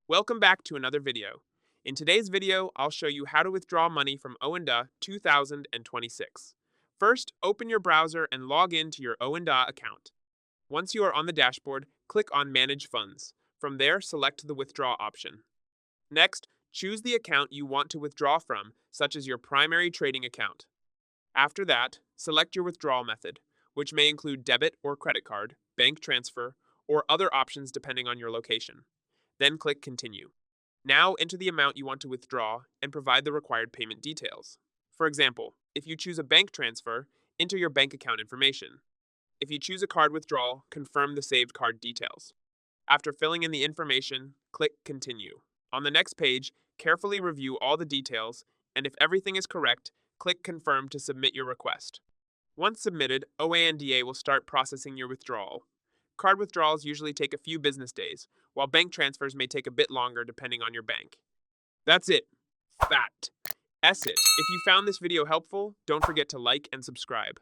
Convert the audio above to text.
Welcome back to another video. In today's video, I'll show you how to withdraw money from OANDA 2026. First, open your browser and log in to your OANDA account. Once you are on the dashboard, click on Manage Funds. From there, select the Withdraw option. Next, choose the account you want to withdraw from, such as your primary trading account. After that, select your withdrawal method, which may include debit or credit card, bank transfer, or other options depending on your location. Then click Continue. Now enter the amount you want to withdraw and provide the required payment details. For example, if you choose a bank transfer, enter your bank account information. If you choose a card withdrawal, confirm the saved card details. After filling in the information, click Continue. On the next page, carefully review all the details, and if everything is correct, click Confirm to submit your request. Once submitted, OANDA will start processing your withdrawal. Card withdrawals usually take a few business days, while bank transfers may take a bit longer depending on your bank. That's it. That's it. If you found this video helpful, don't forget to like and subscribe.